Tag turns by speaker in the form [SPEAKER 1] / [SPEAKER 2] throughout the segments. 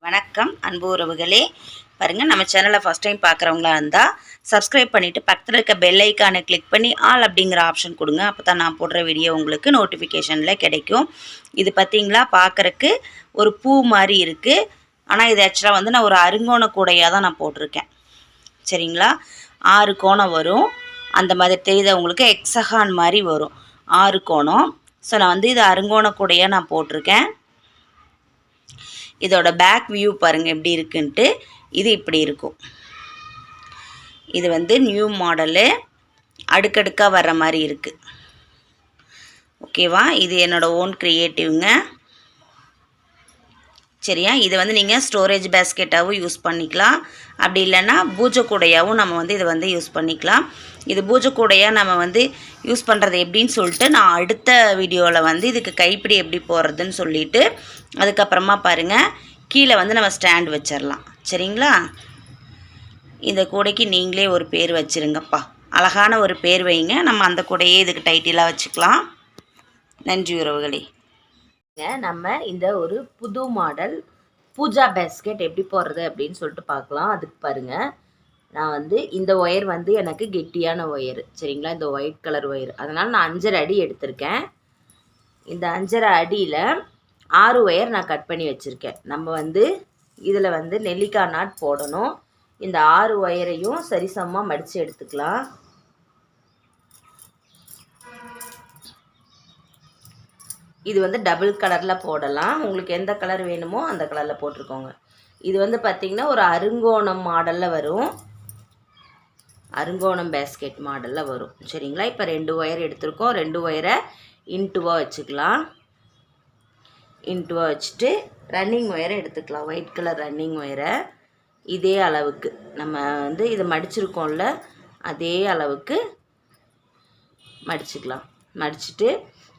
[SPEAKER 1] வணக்கம் அன்பு உறவுகளே. பாருங்கள், நம்ம சேனலை ஃபஸ்ட் டைம் பார்க்குறவங்களா இருந்தால் சப்ஸ்கிரைப் பண்ணிவிட்டு பக்கத்தில் இருக்க பெல் ஐக்கானை கிளிக் பண்ணி ஆல் அப்படிங்கிற ஆப்ஷன் கொடுங்க. அப்போ தான் நான் போடுற வீடியோ உங்களுக்கு நோட்டிஃபிகேஷனில் கிடைக்கும். இது பார்த்திங்களா, பார்க்குறக்கு ஒரு பூ மாதிரி இருக்குது. ஆனால் இது ஆக்சுவலாக வந்து நான் ஒரு அருங்கோண கூடையாக தான் நான் போட்டிருக்கேன். சரிங்களா, 6 கோணம் வரும். அந்த மாதிரி தெரியுது உங்களுக்கு, எக்ஸகான் மாதிரி வரும் 6 கோணம். ஸோ நான் வந்து இது அருங்கோண கூடையாக நான் போட்டிருக்கேன். இதோட பேக் வியூ பாருங்கள் எப்படி இருக்குன்ட்டு. இது இப்படி இருக்கும். இது வந்து நியூ மாடலு, அடுக்கடுக்காக வர்ற மாதிரி இருக்குது. ஓகேவா, இது என்னோடய ஓன் க்ரியேட்டிவ்ங்க. சரியா, இதை வந்து நீங்கள் ஸ்டோரேஜ் பேஸ்கெட்டாகவும் யூஸ் பண்ணிக்கலாம். அப்படி இல்லைன்னா பூஜை கூடையாகவும் நம்ம வந்து இதை வந்து யூஸ் பண்ணிக்கலாம். இது பூஜை கூடையாக நம்ம வந்து யூஸ் பண்ணுறது எப்படின்னு சொல்லிட்டு நான் அடுத்த வீடியோவில் வந்து இதுக்கு கைப்பிடி எப்படி போடுறதுன்னு சொல்லிவிட்டு அதுக்கப்புறமா பாருங்கள், கீழே வந்து நம்ம ஸ்டாண்ட் வச்சிடலாம். சரிங்களா, இந்த கூடைக்கு நீங்களே ஒரு பேர் வச்சுருங்கப்பா, அழகான ஒரு பேர் வைங்க. நம்ம அந்த கூடையே இதுக்கு டைட்டிலாக வச்சுக்கலாம். நன்றி உறவுகளே. நம்ம இந்த ஒரு புது மாடல் பூஜா பேஸ்கெட் எப்படி போடுறது அப்படின்னு சொல்லிட்டு பார்க்கலாம். அதுக்கு பாருங்கள், நான் வந்து இந்த ஒயர் வந்து எனக்கு கெட்டியான ஒயர். சரிங்களா, இந்த ஒயிட் கலர் ஒயர், அதனால் நான் 5.5 அடி எடுத்திருக்கேன். இந்த 5.5 அடியில் 6 ஒயர் நான் கட் பண்ணி வச்சுருக்கேன். நம்ம வந்து இதில் வந்து நெல்லிக்காய் நாட் போடணும். இந்த 6 ஒயரையும் சரிசமமாக மடித்து எடுத்துக்கலாம். இது வந்து டபுள் கலரில் போடலாம். உங்களுக்கு எந்த கலர் வேணுமோ அந்த கலரில் போட்டிருக்கோங்க. இது வந்து பார்த்திங்கன்னா ஒரு அருங்கோணம் மாடலில் வரும், அருங்கோணம் பேஸ்கெட் மாடலில் வரும். சரிங்களா, இப்போ 2 ஒயர் எடுத்திருக்கோம். 2 ஒயரை இன்ட்டுவாக வச்சுக்கலாம். இன்ட்டுவாக வச்சுட்டு ரன்னிங் ஒயரை எடுத்துக்கலாம். ஒயிட் கலர் ரன்னிங் ஒயரை இதே அளவுக்கு நம்ம வந்து இதை மடிச்சிருக்கோம்ல, அதே அளவுக்கு மடிச்சுக்கலாம். மடிச்சுட்டு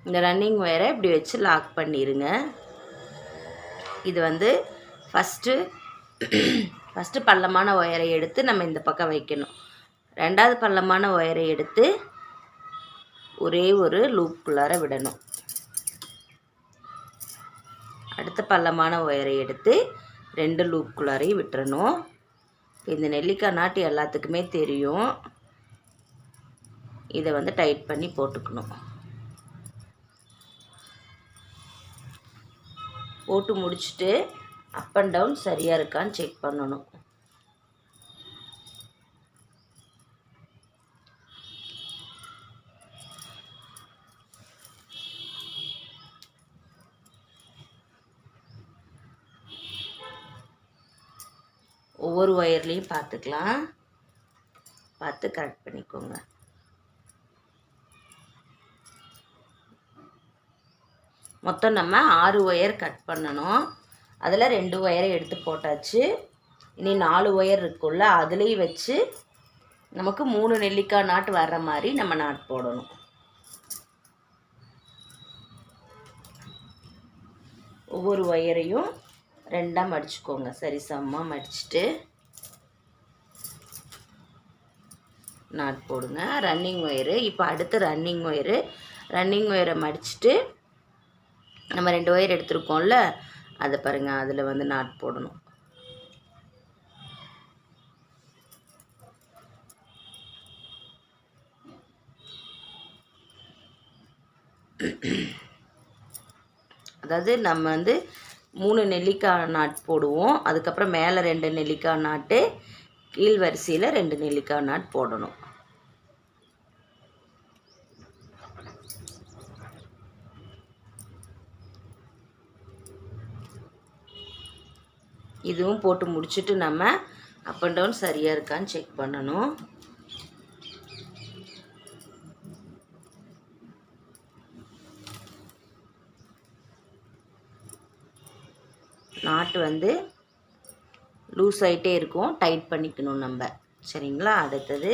[SPEAKER 1] இந்த ரன்னிங் ஒயரை இப்படி வச்சு லாக் பண்ணிடுங்க. இது வந்து ஃபஸ்ட்டு பள்ளமான ஒயரை எடுத்து நம்ம இந்த பக்கம் வைக்கணும். 2வது பள்ளமான ஒயரை எடுத்து ஒரே ஒரு லூப்புக்குள்ளார விடணும். அடுத்த பள்ளமான ஒயரை எடுத்து 2 லூப்புக்குள்ளாரையும் விட்டுறணும். இந்த நெல்லிக்காய் நாட்டு எல்லாத்துக்குமே தெரியும். இதை வந்து டைட் பண்ணி போட்டுக்கணும். போட்டு முடிச்சுட்டு அப் அண்ட் டவுன் சரியாக இருக்கான்னு செக் பண்ணணும். ஒவ்வொரு ஒயர்லேயும் பார்த்துக்கலாம், பார்த்து கரெக்ட் பண்ணிக்கோங்க. மொத்தம் நம்ம 6 ஒயர் கட் பண்ணணும். அதில் 2 ஒயரை எடுத்து போட்டாச்சு. இனி 4 ஒயர் இருக்குல்ல, அதுலேயும் வச்சு நமக்கு 3 நெல்லிக்காய் நாட் வர்ற மாதிரி நம்ம நாட் போடணும். ஒவ்வொரு ஒயரையும் 2ஆக மடிச்சுக்கோங்க. சரிசமமாக மடிச்சுட்டு நாட் போடுங்க. ரன்னிங் ஒயரு, இப்போ அடுத்து ரன்னிங் ஒயரை மடிச்சுட்டு நம்ம 2 ஒயர் எடுத்துருக்கோம்ல, அதை பாருங்கள், அதில் வந்து நாட் போடணும். அதாவது நம்ம வந்து 3 நெல்லிக்காய் நாட் போடுவோம். அதுக்கப்புறம் மேலே 2 நெல்லிக்காய் நாட்டு, கீழ் வரிசையில் 2 நெல்லிக்காய் நாட் போடணும். இதுவும் போட்டு முடிச்சுட்டு நம்ம அப் அண்ட் டவுன் சரியாக இருக்கான்னு செக் பண்ணணும். நாட்டு வந்து லூஸ் ஆகிட்டே இருக்கும், டைட் பண்ணிக்கணும் நம்ம. சரிங்களா, அடுத்தது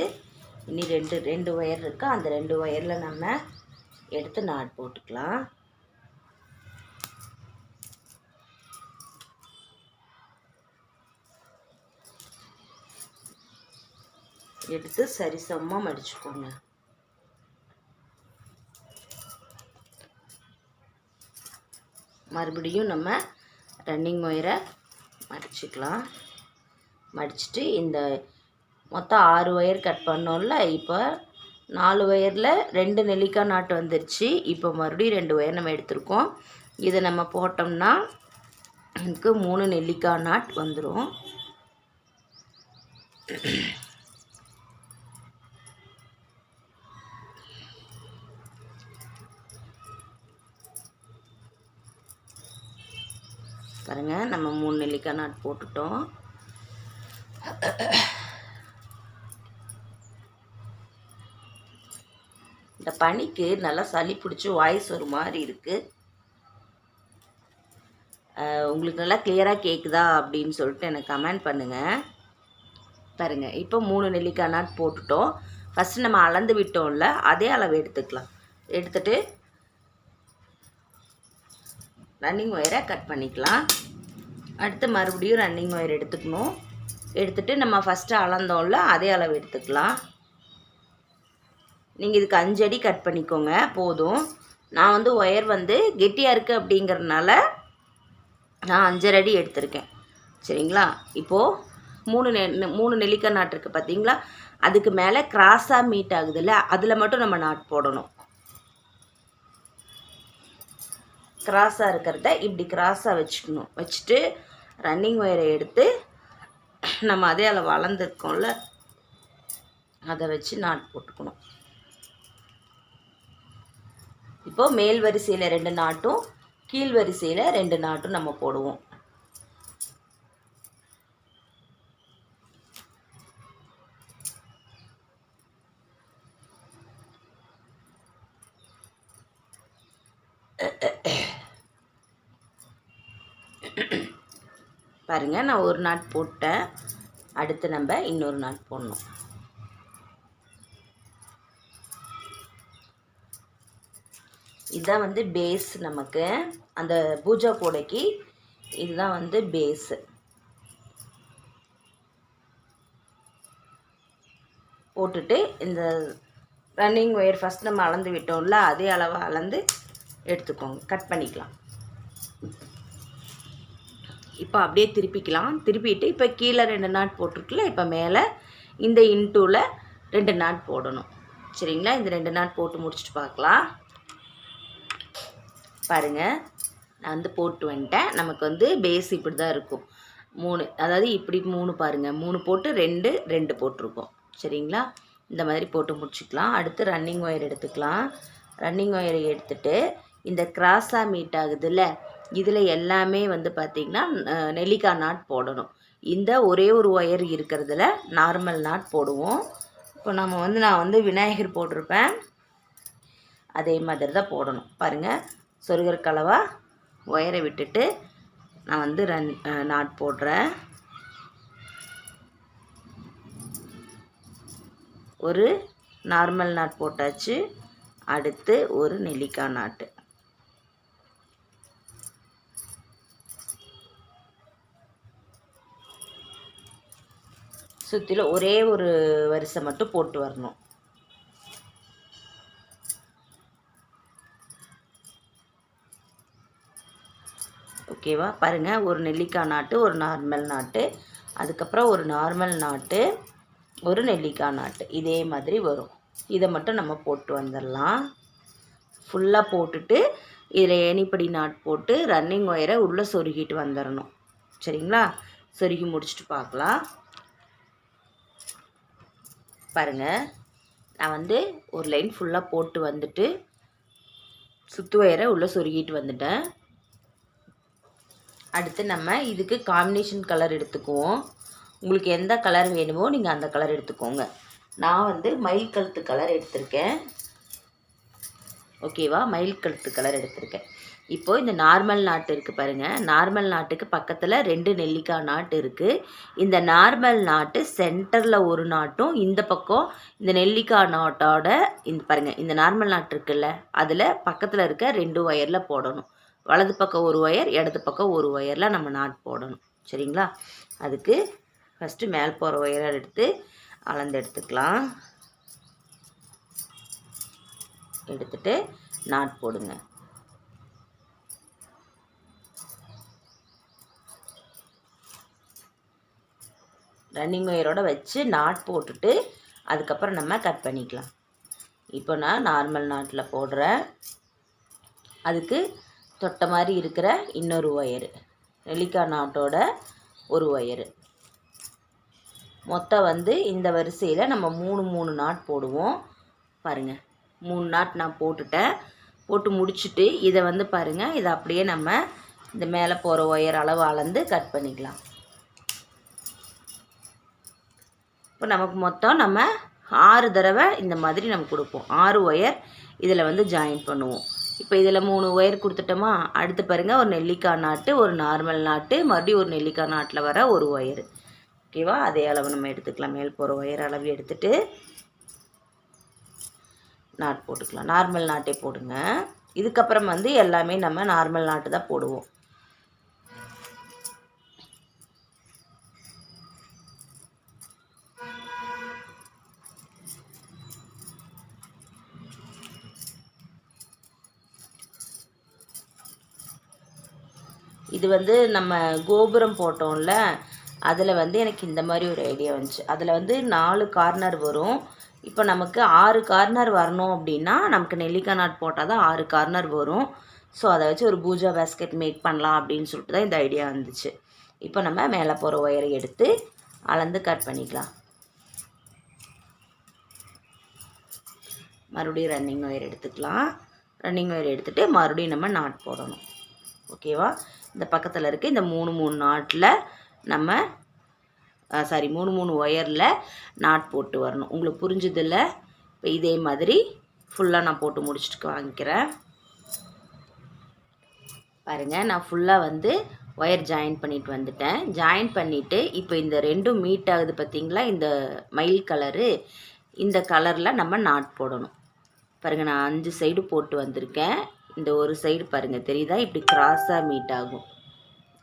[SPEAKER 1] இனி 2 ஒயர் இருக்குது. அந்த 2 ஒயரில் நம்ம எடுத்து நாட் போட்டுக்கலாம். எடுத்து சரிசமமாக மடிச்சுக்கோங்க. மறுபடியும் நம்ம ரன்னிங் ஒயரை மடிச்சுக்கலாம். மடிச்சுட்டு இந்த மொத்தம் 6 ஒயர் கட் பண்ணோம்ல, இப்போ 4 ஒயரில் 2 நெல்லிக்காய் நாட்டு வந்துருச்சு. இப்போ மறுபடியும் 2 ஒயர் நம்ம எடுத்துருக்கோம். இதை நம்ம போட்டோம்னா எனக்கு 3 நெல்லிக்காய் நாட் வந்துடும். பாருங்கள், நம்ம 3 நெல்லிக்காய் நாட் போட்டுட்டோம். இந்த பனிக்கு நல்லா சளி பிடிச்சி வாய்ஸ் ஒரு மாதிரி இருக்குது. உங்களுக்கு நல்லா கிளியராக கேட்குதா அப்படின்னு சொல்லிட்டு எனக்கு கமெண்ட் பண்ணுங்கள். பாருங்கள், இப்போ 3 நெல்லிக்காய் நாட் போட்டுட்டோம். ஃபஸ்ட்டு நம்ம அளந்து விட்டோம்ல, அதே அளவு எடுத்துக்கலாம். எடுத்துகிட்டு ரன்னிங் ஒயரை கட் பண்ணிக்கலாம். அடுத்து மறுபடியும் ரன்னிங் ஒயர் எடுத்துக்கணும். எடுத்துகிட்டு நம்ம ஃபஸ்ட்டு அளந்தோம்ல, அதே அளவு எடுத்துக்கலாம். நீங்கள் இதுக்கு 5 அடி கட் பண்ணிக்கோங்க போதும். நான் வந்து ஒயர் வந்து கெட்டியாக இருக்குது அப்படிங்கிறதுனால நான் 5 அடி எடுத்திருக்கேன். சரிங்களா? இப்போது 3 நெல்லிக்காய் நாட் இருக்குது பார்த்தீங்களா? அதுக்கு மேலே கிராஸாக மீட் ஆகுதுல்ல, அதில் மட்டும் நம்ம நாட் போடணும். கிராஸாக இருக்கிறத இப்படி கிராஸாக வச்சுக்கணும். வச்சுட்டு ரன்னிங் ஒயரை எடுத்து நம்ம அதே அளவு அளந்துருக்கோம்ல, அதை வச்சு நாட் போட்டுக்கணும். இப்போது மேல் வரிசையில் 2 நாட்டும் கீழ் வரிசையில் 2 நாட்டும் நம்ம போடுவோம். பாருங்கள், நான் ஒரு நாட் போட்டேன். அடுத்து நம்ம இன்னொரு நாட் போடணும். இதுதான் வந்து பேஸ். நமக்கு அந்த பூஜா கூடைக்கு இதுதான் வந்து பேஸு. போட்டுட்டு இந்த ரன்னிங் ஒயர் ஃபஸ்ட் நம்ம அளந்து விட்டோம்ல, அதே அளவை அளந்து எடுத்துக்கோங்க. கட் பண்ணிக்கலாம். இப்போ அப்படியே திருப்பிக்கலாம். திருப்பிட்டு இப்போ கீழே 2 நாட் போட்டிருக்குல்ல, இப்போ மேலே இந்த இன்டூவில் 2 நாட் போடணும். சரிங்களா? இந்த 2 நாட் போட்டு முடிச்சுட்டு பார்க்கலாம். பாருங்கள், நான் வந்து போட்டு வந்துட்டேன். நமக்கு வந்து பேஸ் இப்படி தான் இருக்கும். 3, அதாவது இப்படி 3 பாருங்கள், 3 போட்டு 2 போட்டிருக்கோம். சரிங்களா? இந்த மாதிரி போட்டு முடிச்சுக்கலாம். அடுத்து ரன்னிங் ஒயர் எடுத்துக்கலாம். ரன்னிங் ஒயரை எடுத்துகிட்டு இந்த கிராஸாக மீட் ஆகுதுல்ல, இதில் எல்லாமே வந்து பார்த்திங்கன்னா நெல்லிக்காய் நாட் போடணும். இந்த ஒரே ஒரு ஒயர் இருக்கிறதுல நார்மல் நாட் போடுவோம். இப்போ நான் வந்து விநாயகர் போட்டிருப்பேன், அதே மாதிரி தான் போடணும். பாருங்கள், சொருகிற கலவாக ஒயரை விட்டுட்டு நான் வந்து நாட் போடுறேன். ஒரு நார்மல் நாட் போட்டாச்சு. அடுத்து ஒரு நெல்லிக்காய் நாட்டு. சுற்றிலும் ஒரே ஒரு வரிசை மட்டும் போட்டு வரணும். ஓகேவா? பாருங்கள், ஒரு நெல்லிக்காய் நாட்டு, ஒரு நார்மல் நாட்டு, அதுக்கப்புறம் ஒரு நார்மல் நாட்டு, ஒரு நெல்லிக்காய் நாட்டு, இதே மாதிரி வரும். இதை மட்டும் நம்ம போட்டு வந்துடலாம். ஃபுல்லாக போட்டுட்டு இதில் ஏணிப்படி நாட் போட்டு ரன்னிங் ஒயரை உள்ளே சொருகிட்டு வந்துடணும். சரிங்களா? சொருகி முடிச்சுட்டு பார்க்கலாம். பாருங்கள், நான் வந்து ஒரு லைன் ஃபுல்லாக போட்டு வந்துட்டு சுத்து ஒயரை உள்ளே சொருகிட்டு வந்துட்டேன். அடுத்து நம்ம இதுக்கு காம்பினேஷன் கலர் எடுத்துக்குவோம். உங்களுக்கு எந்த கலர் வேணுமோ நீங்கள் அந்த கலர் எடுத்துக்கோங்க. நான் வந்து மயில் கழுத்து கலர் எடுத்திருக்கேன். ஓகேவா? மயில் கழுத்து கலர் எடுத்திருக்கேன். இப்போது இந்த நார்மல் நாட்டு இருக்குது பாருங்கள், நார்மல் நாட்டுக்கு பக்கத்தில் 2 நெல்லிக்காய் நாட்டு இருக்குது. இந்த நார்மல் நாட்டு சென்டரில் ஒரு நாட்டும், இந்த பக்கம் இந்த நெல்லிக்காய் நாட்டோட இந்த பாருங்கள், இந்த நார்மல் நாட்டு இருக்குல்ல, அதில் பக்கத்தில் இருக்க 2 ஒயரில் போடணும். வலது பக்கம் ஒரு ஒயர், இடது பக்கம் ஒரு ஒயரில் நம்ம நாட் போடணும். சரிங்களா? அதுக்கு ஃபஸ்ட்டு மேல் போகிற ஒயரை எடுத்து அளந்து எடுத்துக்கலாம். எடுத்துட்டு நாட் போடுங்க. ரன்னிங் ஒயரோடு வச்சு நாட் போட்டுட்டு அதுக்கப்புறம் நம்ம கட் பண்ணிக்கலாம். இப்போ நான் நார்மல் நாட்டில் போடுறேன். அதுக்கு தொட்ட மாதிரி இருக்கிற இன்னொரு ஒயரு, நெல்லிக்காய் நாட்டோட ஒரு ஒயரு. மொத்தம் வந்து இந்த வரிசையில் நம்ம 3 நாட் போடுவோம். பாருங்கள், 3 நாட் நான் போட்டுட்டேன். போட்டு முடிச்சுட்டு இதை வந்து பாருங்கள், இதை அப்படியே நம்ம இந்த மேலே போகிற ஒயர் அளவு அளந்து கட் பண்ணிக்கலாம். இப்போ நமக்கு மொத்தம் நம்ம 6 தடவை இந்த மாதிரி நம்ம கொடுப்போம். 6 ஒயர் இதில் வந்து ஜாயின் பண்ணுவோம். இப்போ இதில் 3 ஒயர் கொடுத்துட்டோமா, அடுத்து பாருங்கள் ஒரு நெல்லிக்காய் நாட்டு, ஒரு நார்மல் நாட்டு, மறுபடியும் ஒரு நெல்லிக்காய் நாட்டில் வர ஒரு ஒயரு. ஓகேவா? அதே அளவு நம்ம எடுத்துக்கலாம். மேல் போகிற ஒயர் அளவு எடுத்துகிட்டு நாட் போட்டுக்கலாம். நார்மல் நாட்டே போடுங்க. இதுக்கப்புறம் வந்து எல்லாமே நம்ம நார்மல் நாட்டு தான் போடுவோம். இது வந்து நம்ம கோபுரம் போட்டோம்ல, அதில் வந்து எனக்கு இந்த மாதிரி ஒரு ஐடியா வந்துச்சு. அதில் வந்து 4 கார்னர் வரும். இப்போ நமக்கு 6 கார்னர் வரணும் அப்படின்னா நமக்கு நெல்லிக்காய் நாட் போட்டால் தான் 6 கார்னர் வரும். ஸோ அதை வச்சு ஒரு பூஜா பேஸ்கெட் மேக் பண்ணலாம் அப்படின்னு சொல்லிட்டு தான் இந்த ஐடியா வந்துச்சு. இப்போ நம்ம மேலே போகிற ஒயரை எடுத்து அளந்து கட் பண்ணிக்கலாம். மறுபடியும் ரன்னிங் ஒயர் எடுத்துக்கலாம். ரன்னிங் ஒயர் எடுத்துகிட்டு மறுபடியும் நம்ம நாட் போடணும். ஓகேவா? இந்த பக்கத்தில் இருக்க இந்த 3 நாட்டில் நம்ம 3 ஒயரில் நாட் போட்டு வரணும். உங்களுக்கு புரிஞ்சதில்ல? இப்போ இதே மாதிரி ஃபுல்லாக நான் போட்டு முடிச்சுட்டு வாங்கிக்கிறேன். பாருங்கள், நான் ஃபுல்லாக வந்து ஒயர் ஜாயின் பண்ணிட்டு வந்துட்டேன். ஜாயின் பண்ணிவிட்டு இப்போ இந்த 2ம் மீட் ஆகுது பார்த்திங்களா, இந்த மயில் கலரு, இந்த கலரில் நம்ம நாட் போடணும். பாருங்கள், நான் 5 சைடு போட்டு வந்திருக்கேன். இந்த ஒரு சைடு பாருங்கள் தெரியுதா, இப்படி கிராஸாக மீட் ஆகும்.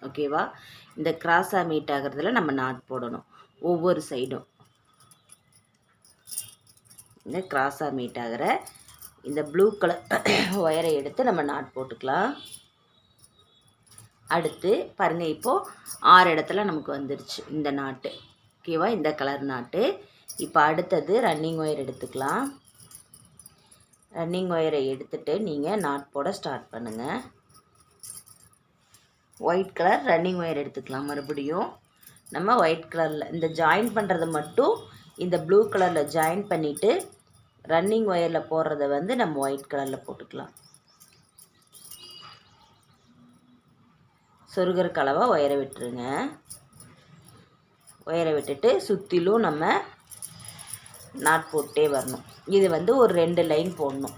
[SPEAKER 1] ஓகேவா? இந்த கிராஸாக மீட் ஆகிறதுல நம்ம நாட் போடணும். ஒவ்வொரு சைடும் இந்த கிராஸாக மீட் ஆகிற இந்த ப்ளூ கலர் ஒயரை எடுத்து நம்ம நாட் போட்டுக்கலாம். அடுத்து பாருங்கள், இப்போது 6 இடத்துல நமக்கு வந்துருச்சு இந்த நாட்டு. ஓகேவா? இந்த கலர் நாட்டு. இப்போ அடுத்தது ரன்னிங் ஒயர் எடுத்துக்கலாம். ரன்னிங் ஒயரை எடுத்துகிட்டு நீங்கள் நாட் போட ஸ்டார்ட் பண்ணுங்கள். ஒயிட் கலர் ரன்னிங் ஒயர் எடுத்துக்கலாம். மறுபடியும் நம்ம ஒயிட் கலரில் இந்த ஜாயின் பண்ணுறதை மட்டும் இந்த ப்ளூ கலரில் ஜாயின் பண்ணிவிட்டு ரன்னிங் ஒயரில் போடுறத வந்து நம்ம ஒயிட் கலரில் போட்டுக்கலாம். சொருகிற கலவை ஒயரை விட்டுருங்க. ஒயரை விட்டுட்டு சுற்றிலும் நம்ம நாட் போட்டே வரணும். இது வந்து ஒரு 2 லைன் போடணும்.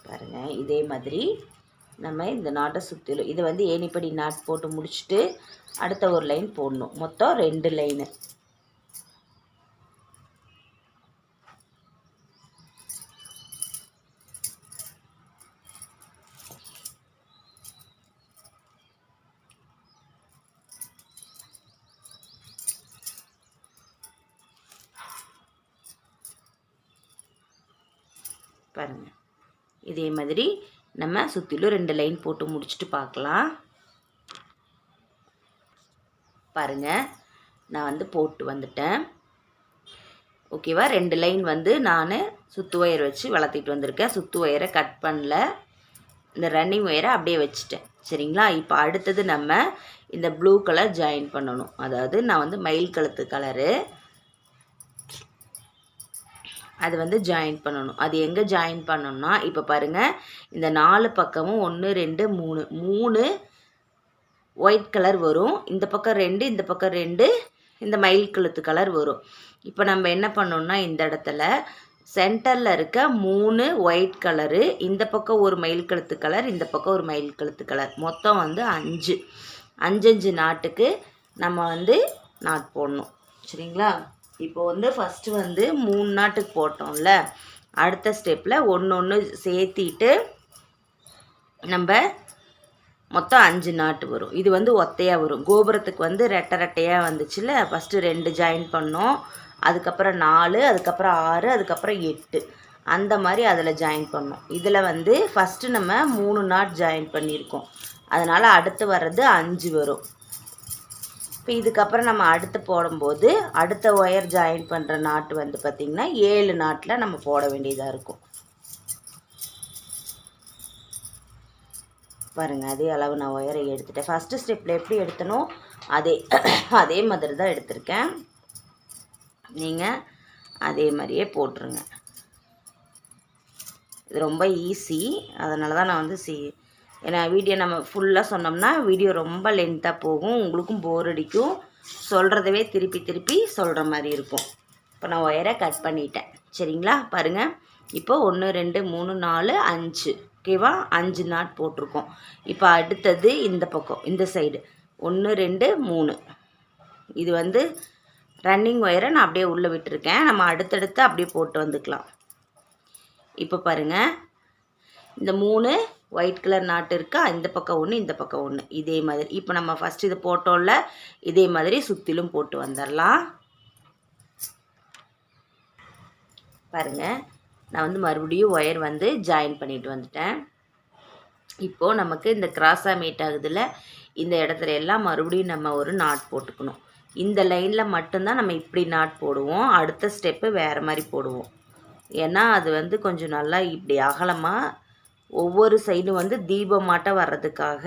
[SPEAKER 1] பாருங்கள், இதே மாதிரி நம்ம இந்த நாட்டை சுற்றிலும் இது வந்து ஏணிப்படி நாட் போட்டு முடிச்சுட்டு அடுத்த ஒரு லைன் போடணும். மொத்தம் 2 லைனு. பாருங்கள், இதே மாதிரி நம்ம சுற்றிலும் 2 லைன் போட்டு முடிச்சுட்டு பார்க்கலாம். பாருங்கள், நான் வந்து போட்டு வந்துட்டேன். ஓகேவா? 2 லைன் வந்து நான் சுத்து ஒயர் வச்சு வளர்த்திட்டு வந்திருக்கேன். சுத்து ஒயரை கட் பண்ணல, இந்த ரன்னிங் ஒயரை அப்படியே வச்சுட்டேன். சரிங்களா? இப்போ அடுத்தது நம்ம இந்த ப்ளூ கலர் ஜாயின் பண்ணணும். அதாவது நான் வந்து மயில் கழுத்து கலரு, அது வந்து ஜாயின் பண்ணணும். அது எங்கே ஜாயின் பண்ணணும்னா, இப்போ பாருங்கள், இந்த 4 பக்கமும் 1 2 3 ஒயிட் கலர் வரும். இந்த பக்கம் 2, இந்த பக்கம் 2 இந்த மயில் கழுத்து கலர் வரும். இப்போ நம்ம என்ன பண்ணோம்னா, இந்த இடத்துல சென்டரில் இருக்க 3 ஒயிட் கலரு, இந்த பக்கம் ஒரு மயில் கழுத்து கலர், இந்த பக்கம் ஒரு மயில் கழுத்து கலர், மொத்தம் வந்து 5 நாட்டுக்கு நம்ம வந்து நாட் போடணும். சரிங்களா? இப்போ வந்து ஃபஸ்ட்டு வந்து 3 நாட்டுக்கு போட்டோம்ல, அடுத்த ஸ்டெப்பில் ஒன்று சேர்த்திட்டு நம்ம மொத்தம் 5 நாட்டு வரும். இது வந்து ஒத்தையாக வரும். கோபுரத்துக்கு வந்து ரெட்டையாக வந்துச்சுல, ஃபஸ்ட்டு 2 ஜாயின் பண்ணோம், அதுக்கப்புறம் 4, அதுக்கப்புறம் 6, அதுக்கப்புறம் 8 அந்த மாதிரி அதில் ஜாயின் பண்ணோம். இதில் வந்து ஃபஸ்ட்டு நம்ம 3 நாட் ஜாயின் பண்ணியிருக்கோம். அதனால் அடுத்து வர்றது 5 வரும். இப்போ இதுக்கப்புறம் நம்ம அடுத்து போடும்போது அடுத்த ஒயர் ஜாயின் பண்ணுற நாட்டு வந்து பார்த்திங்கன்னா 7 நாட்டில் நம்ம போட வேண்டியதாக இருக்கும். பாருங்கள், அதே அளவு நான் ஒயரை எடுத்துட்டேன். ஃபஸ்ட்டு ஸ்டெப்பில் எப்படி எடுத்தனோ அதே மாதிரி தான் எடுத்திருக்கேன். நீங்கள் அதே மாதிரியே போட்டுருங்க. இது ரொம்ப ஈஸி, அதனால தான் நான் வந்து ஏன்னா வீடியோ நம்ம ஃபுல்லாக சொன்னோம்னா வீடியோ ரொம்ப லென்த்தாக போகும், உங்களுக்கும் போர் அடிக்கும், சொல்கிறதவே திருப்பி திருப்பி சொல்கிற மாதிரி இருக்கும். இப்போ நான் ஒயரை கட் பண்ணிட்டேன். சரிங்களா? பாருங்கள், இப்போ 1 2 3 4 5 ஓகேவா? 5 நாட் போட்டிருக்கோம். இப்போ அடுத்தது இந்த பக்கம் இந்த சைடு 1 2 3 இது வந்து ரன்னிங் ஒயரை நான் அப்படியே உள்ளே விட்டுருக்கேன். நம்ம அடுத்தடுத்து அப்படியே போட்டு வந்துக்கலாம். இப்போ பாருங்கள், இந்த 3 ஒயிட் கலர் நாட்டு இருக்கா, இந்த பக்கம் 1 இந்த பக்கம் 1 இதே மாதிரி. இப்போ நம்ம ஃபஸ்ட் இது போட்டோம்ல, இதே மாதிரி சுற்றிலும் போட்டு வந்துடலாம். பாருங்கள், நான் வந்து மறுபடியும் ஒயர் வந்து ஜாயின் பண்ணிட்டு வந்துட்டேன். இப்போது நமக்கு இந்த கிராஸாக மீட் ஆகுதுல, இந்த இடத்துல எல்லாம் மறுபடியும் நம்ம ஒரு நாட் போட்டுக்கணும். இந்த லைனில் மட்டும்தான் நம்ம இப்படி நாட் போடுவோம். அடுத்த ஸ்டெப்பு வேறு மாதிரி போடுவோம். ஏன்னா அது வந்து கொஞ்சம் நல்லா இப்படி அகலமாக ஒவ்வொரு சைடும் வந்து தீபமாட்ட வர்றதுக்காக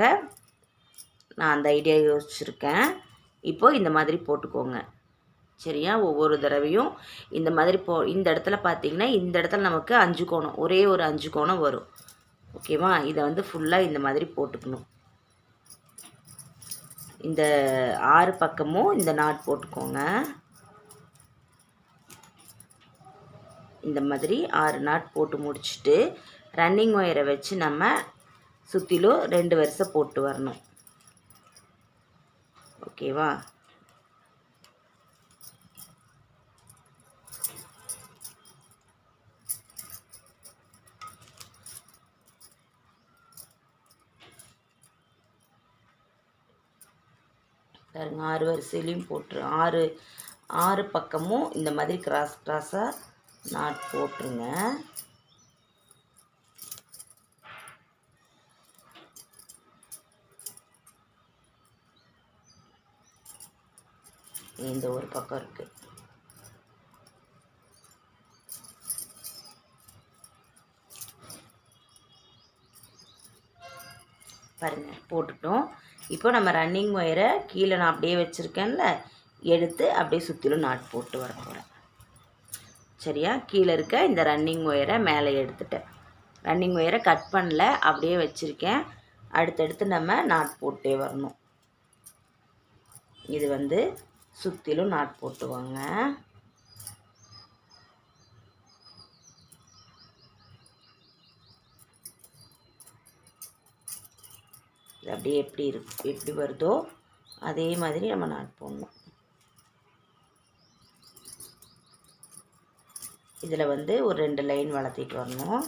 [SPEAKER 1] நான் அந்த ஐடியா யோசிச்சுருக்கேன். இப்போது இந்த மாதிரி போட்டுக்கோங்க. சரியா? ஒவ்வொரு தடவையும் இந்த மாதிரி இந்த இடத்துல பார்த்திங்கன்னா இந்த இடத்துல நமக்கு 5 கோணம், ஒரே ஒரு 5 கோணம் வரும். ஓகேவா? இதை வந்து ஃபுல்லாக இந்த மாதிரி போட்டுக்கணும். இந்த 6 பக்கமும் இந்த நாட் போட்டுக்கோங்க. இந்த மாதிரி 6 நாட் போட்டு முடிச்சுட்டு ரன்னிங் ஒயரை வச்சு நம்ம சுற்றிலும் 2 வரிசை போட்டு வரணும். ஓகேவா? பாருங்க, 6 வரிசையிலையும் போட்டு 6 பக்கமும் இந்த மாதிரி கிராஸாக நாட் போட்டுருங்க. இந்த ஒரு பக்கம் இருக்குது. பாருங்கள், போட்டுட்டோம். இப்போ நம்ம ரன்னிங் ஒயரை கீழே நான் அப்படியே வச்சுருக்கேன்ல, எடுத்து அப்படியே சுற்றிலும் நாட் போட்டு வர போகிறேன். சரியா? கீழே இருக்க இந்த ரன்னிங் ஒயரை மேலே எடுத்துட்டேன். ரன்னிங் ஒயரை கட் பண்ணல, அப்படியே வச்சுருக்கேன். அடுத்தடுத்து நம்ம நாட் போட்டே வரணும். இது வந்து சுற்றிலும் நாட் போட்டுவாங்க. இது அப்படியே எப்படி வருதோ அதே மாதிரி நம்ம நாட் போடணும். இதில் வந்து ஒரு 2 லைன் வளர்த்திட்டு வரணும்.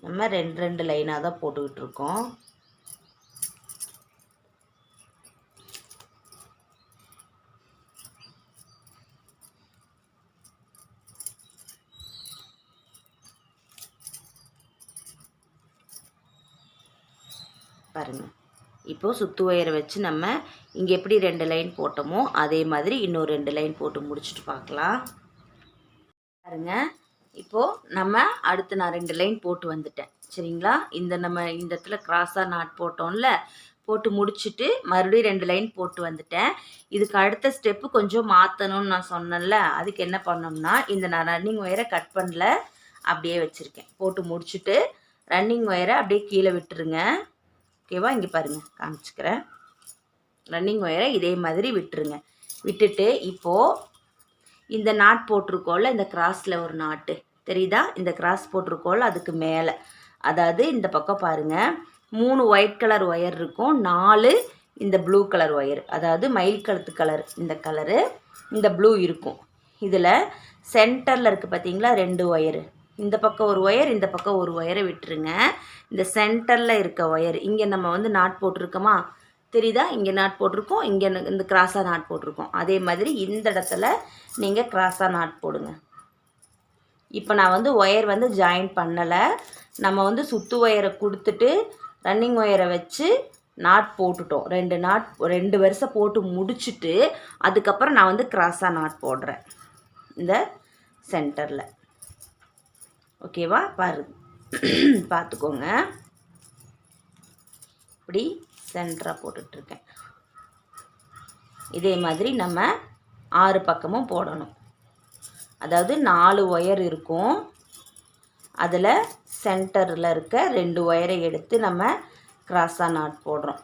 [SPEAKER 1] நம்ம 2 லைனாக தான் போட்டுக்கிட்டு இருக்கோம். பாருங்கள், இப்போது சுற்று ஒயரை வச்சு நம்ம இங்கே எப்படி 2 லைன் போட்டோமோ அதே மாதிரி இன்னொரு 2 லைன் போட்டு முடிச்சுட்டு பார்க்கலாம். பாருங்கள், இப்போது நம்ம அடுத்து நான் 2 லைன் போட்டு வந்துட்டேன். சரிங்களா? நம்ம இந்த இடத்துல கிராஸாக நாட் போட்டோம்ல, போட்டு முடிச்சுட்டு மறுபடியும் 2 லைன் போட்டு வந்துட்டேன். இதுக்கு அடுத்த ஸ்டெப்பு கொஞ்சம் மாற்றணும்னு நான் சொன்னேன்ல, அதுக்கு என்ன பண்ணோம்னா நான் ரன்னிங் ஒயரை கட் பண்ணல, அப்படியே வச்சுருக்கேன். போட்டு முடிச்சுட்டு ரன்னிங் ஒயரை அப்படியே கீழே விட்டுருங்க. ஓகேவா? இங்கே பாருங்கள், காமிச்சுக்கிறேன். ரன்னிங் ஒயரை இதே மாதிரி விட்டுருங்க. விட்டுட்டு இப்போது இந்த நாட் போட்டிருக்கோம்ல, இந்த கிராஸில் ஒரு நாட்டு தெரியுதா? இந்த கிராஸ் போட்டிருக்கோம்ல, அதுக்கு மேலே, அதாவது இந்த பக்கம் பாருங்கள், 3 ஒயிட் கலர் ஒயர் இருக்கும், 4 இந்த ப்ளூ கலர் ஒயர், அதாவது மயில் கழுத்து கலர், இந்த கலரு இந்த ப்ளூ இருக்கும். இதில் சென்டரில் இருக்குது பார்த்தீங்களா 2 ஒயரு, இந்த பக்கம் ஒரு ஒயர், இந்த பக்கம் ஒரு ஒயரை விட்டுருங்க. இந்த சென்டரில் இருக்க ஒயர், இங்கே நம்ம வந்து நாட் போட்டிருக்கோமா, தெரியுதா? இங்கே நாட் போட்டிருக்கோம், இங்கே இந்த கிராஸாக நாட் போட்டிருக்கோம். அதே மாதிரி இந்த இடத்துல நீங்கள் கிராஸாக நாட் போடுங்க. இப்போ நான் வந்து ஒயர் வந்து ஜாயின் பண்ணலை. நம்ம வந்து சுத்து ஒயரை கொடுத்துட்டு ரன்னிங் ஒயரை வச்சு நாட் போட்டுட்டோம். 2 வரிசை போட்டு முடிச்சுட்டு அதுக்கப்புறம் நான் வந்து கிராஸாக நாட் போடுறேன் இந்த சென்டரில். ஓகேவா? பார்த்துக்கோங்க. இப்படி சென்டராக போட்டுட்ருக்கேன். இதே மாதிரி நம்ம 6 பக்கமும் போடணும். அதாவது 4 ஒயர் இருக்கும். அதில் சென்டரில் இருக்க 2 ஒயரை எடுத்து நம்ம கிராஸாக நாட் போடுறோம்.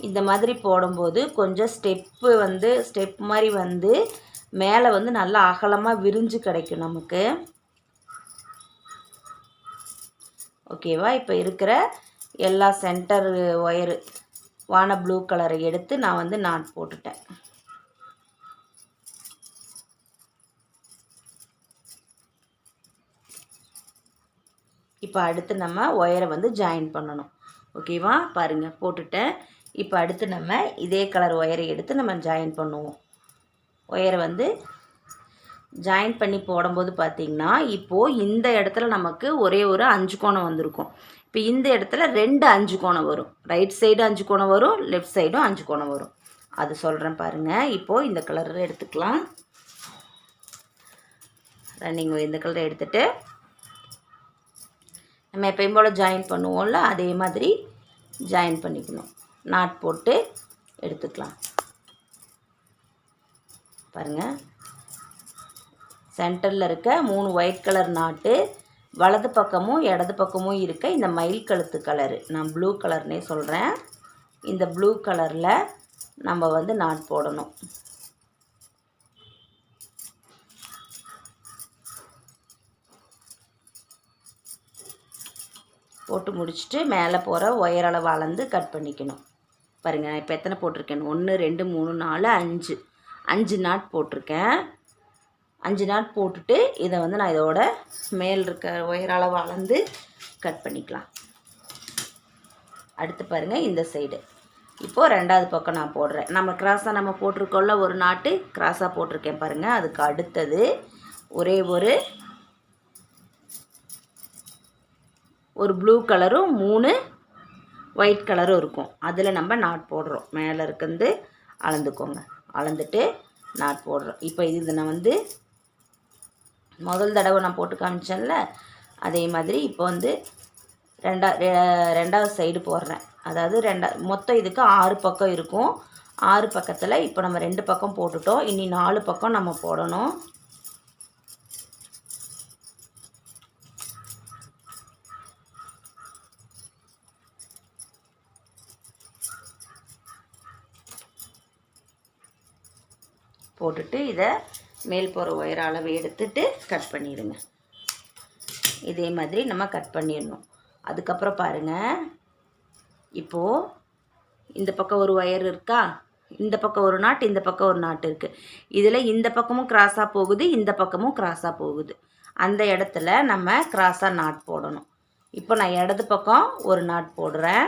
[SPEAKER 1] இந்த மாதிரி போடும்போது கொஞ்சம் ஸ்டெப் மாதிரி வந்து மேலே வந்து நல்லா அகலமாக விரிஞ்சு கிடைக்கும் நமக்கு. ஓகேவா? இப்போ இருக்கிற எல்லா சென்டர் ஒயரு வான ப்ளூ கலரை எடுத்து நான் வந்து நாட் போட்டுட்டேன். இப்போ அடுத்து நம்ம ஒயரை வந்து ஜாயின் பண்ணணும். ஓகேவா? பாருங்கள், போட்டுட்டேன். இப்போ அடுத்து நம்ம இதே கலர் ஒயரை எடுத்து நம்ம ஜாயின் பண்ணுவோம். ஒயரை வந்து ஜாயின் பண்ணி போடும்போது பார்த்திங்கன்னா இப்போது இந்த இடத்துல நமக்கு ஒரே ஒரு 5 கோணம் வந்திருக்கும். இப்போ இந்த இடத்துல 2 5 கோணம் வரும். ரைட் சைடு 5 கோணம் வரும், லெஃப்ட் சைடும் 5 கோணம் வரும். அது சொல்கிறேன் பாருங்கள். இப்போது இந்த கலரை எடுத்துக்கலாம். ரன்னிங் இந்த கலரை எடுத்துகிட்டு நம்ம எப்பயும் போல் ஜாயின் பண்ணுவோம்ல, அதே மாதிரி ஜாயின் பண்ணிக்கணும். நாட் போட்டு எடுத்துக்கலாம். பாருங்கள், சென்டரில் இருக்க 3 ஒயிட் கலர் நாட்டு வலது பக்கமும் இடது பக்கமும் இருக்க இந்த மயில் கழுத்து கலரு, நான் ப்ளூ கலர்னே சொல்கிறேன். இந்த ப்ளூ கலரில் நம்ம வந்து நாட் போடணும். போட்டு முடிச்சுட்டு மேலே போகிற ஒயர் அளவு அளந்து கட் பண்ணிக்கணும். பாருங்கள், நான் இப்போ எத்தனை போட்டிருக்கேன்? 1 2 3 4 5 நாட் போட்டிருக்கேன். 5 நாட் போட்டுட்டு இதை வந்து நான் இதோட மேல் இருக்க ஒயர் அளவு அளந்து கட் பண்ணிக்கலாம். அடுத்து பாருங்கள், இந்த சைடு இப்போது 2வது பக்கம் நான் போடுறேன். நம்ம கிராஸாக நம்ம போட்டிருக்கோம்ல, ஒரு நாட்டு கிராஸாக போட்டிருக்கேன் பாருங்கள். அதுக்கு அடுத்தது ஒரே ஒரு ப்ளூ கலரும் 3 ஒயிட் கலரும் இருக்கும். அதில் நம்ம நாட் போடுறோம். மேலே இருக்கிறது அளந்துக்கோங்க. அளந்துட்டு நாட் போடுறோம். இப்போ இது நான் வந்து முதல் தடவை நான் போட்டு காமிச்சேன்ல, அதே மாதிரி இப்போ வந்து 2வது சைடு போடுறேன். அதாவது மொத்தம் இதுக்கு 6 பக்கம் இருக்கும். 6 பக்கத்தில் இப்போ நம்ம 2 பக்கம் போட்டுட்டோம். இனி 4 பக்கம் நம்ம போடணும். போட்டுட்டு இதை மேல் போகிற ஒயர் அளவு எடுத்துட்டு கட் பண்ணிடுங்க. இதே மாதிரி நம்ம கட் பண்ணிடணும். அதுக்கப்புறம் பாருங்கள், இப்போது இந்த பக்கம் ஒரு ஒயர் இருக்கா, இந்த பக்கம் ஒரு நாட், இந்த பக்கம் ஒரு நாட் இருக்குது. இதில் இந்த பக்கமும் கிராஸாக போகுது, இந்த பக்கமும் கிராஸாக போகுது. அந்த இடத்துல நம்ம கிராஸாக நாட் போடணும். இப்போ நான் இடது பக்கம் ஒரு நாட் போடுறேன்.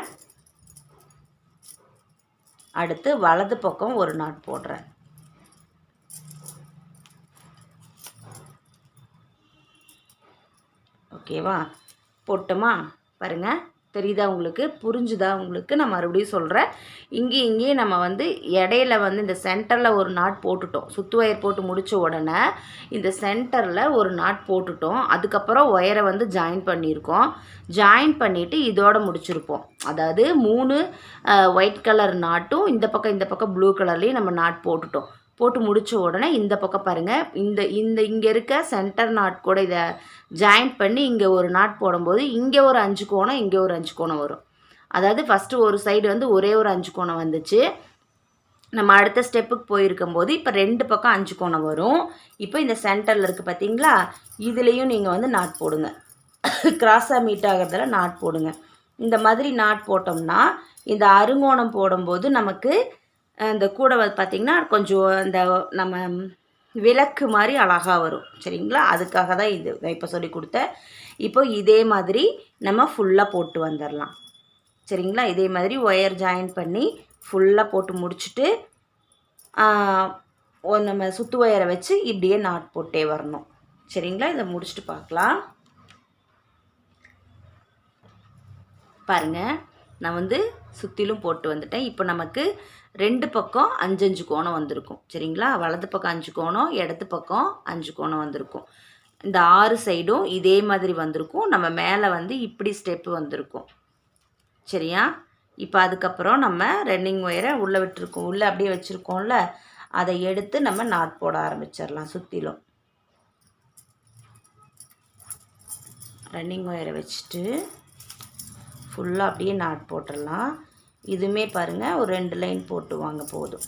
[SPEAKER 1] அடுத்து வலது பக்கம் ஒரு நாட் போடுறேன். ஓகேவா? போட்டோமா? பாருங்கள், தெரியுதா உங்களுக்கு? புரிஞ்சுதா உங்களுக்கு? நான் மறுபடியும் சொல்கிறேன். இங்கேயும் நம்ம வந்து இடையில வந்து இந்த சென்டரில் ஒரு நாட் போட்டுட்டோம். சுத்து ஒயர் போட்டு முடித்த உடனே இந்த சென்டரில் ஒரு நாட் போட்டுட்டோம். அதுக்கப்புறம் ஒயரை வந்து ஜாயின் பண்ணியிருக்கோம். ஜாயின் பண்ணிவிட்டு இதோட முடிச்சிருப்போம். அதாவது 3 ஒயிட் கலர் நாட்டும் இந்த பக்கம் ப்ளூ கலர்லேயும் நம்ம நாட் போட்டுட்டோம். போட்டு முடித்த உடனே இந்த பக்கம் பாருங்கள், இங்கே இருக்க சென்டர் நாட் கூட இதை ஜாயின் பண்ணி இங்கே ஒரு நாட் போடும்போது இங்கே ஒரு 5 கோணம், இங்கே ஒரு 5 கோணம் வரும். அதாவது ஃபஸ்ட்டு ஒரு சைடு வந்து ஒரே ஒரு 5 கோணம் வந்துச்சு. நம்ம அடுத்த ஸ்டெப்புக்கு போயிருக்கும்போது இப்போ 2 பக்கம் 5 கோணம் வரும். இப்போ இந்த சென்டரில் இருக்குது பார்த்தீங்களா, இதுலேயும் நீங்கள் வந்து நாட் போடுங்க. கிராஸாக மீட் ஆகிறதுல நாட் போடுங்க. இந்த மாதிரி நாட் போட்டோம்னா இந்த அருங்கோணம் போடும்போது நமக்கு இந்த கூட பார்த்திங்கன்னா கொஞ்சம் இந்த நம்ம விளக்கு மாதிரி அழகாக வரும். சரிங்களா? அதுக்காக தான் இப்போ சொல்லி கொடுத்தேன். இப்போ இதே மாதிரி நம்ம ஃபுல்லாக போட்டு வந்துடலாம். சரிங்களா. இதே மாதிரி ஒயர் ஜாயின் பண்ணி ஃபுல்லாக போட்டு முடிச்சுட்டு நம்ம சுத்து ஒயரை வச்சு இப்படியே நாட் போட்டே வரணும். சரிங்களா. இதை முடிச்சுட்டு பார்க்கலாம். பாருங்கள், நான் வந்து சுற்றிலும் போட்டு வந்துட்டேன். இப்போ நமக்கு 2 பக்கம் 5 கோணம் வந்திருக்கும். சரிங்களா. வலது பக்கம் 5 கோணம், இடது பக்கம் 5 கோணம் வந்திருக்கும். இந்த 6 சைடும் இதே மாதிரி வந்திருக்கும். நம்ம மேலே வந்து இப்படி ஸ்டெப்பு வந்திருக்கும். சரியா. இப்போ அதுக்கப்புறம் நம்ம ரன்னிங் ஒயரை உள்ளே விட்டுருக்கோம், உள்ளே அப்படியே வச்சுருக்கோம்ல, அதை எடுத்து நம்ம நாட் போட ஆரம்பிச்சிடலாம். சுற்றிலும் ரன்னிங் ஒயரை வச்சுட்டு ஃபுல்லாக அப்படியே நாட் போட்டுடலாம். இதுவுமே பாருங்கள், ஒரு 2 லைன் போட்டு வாங்க போதும்.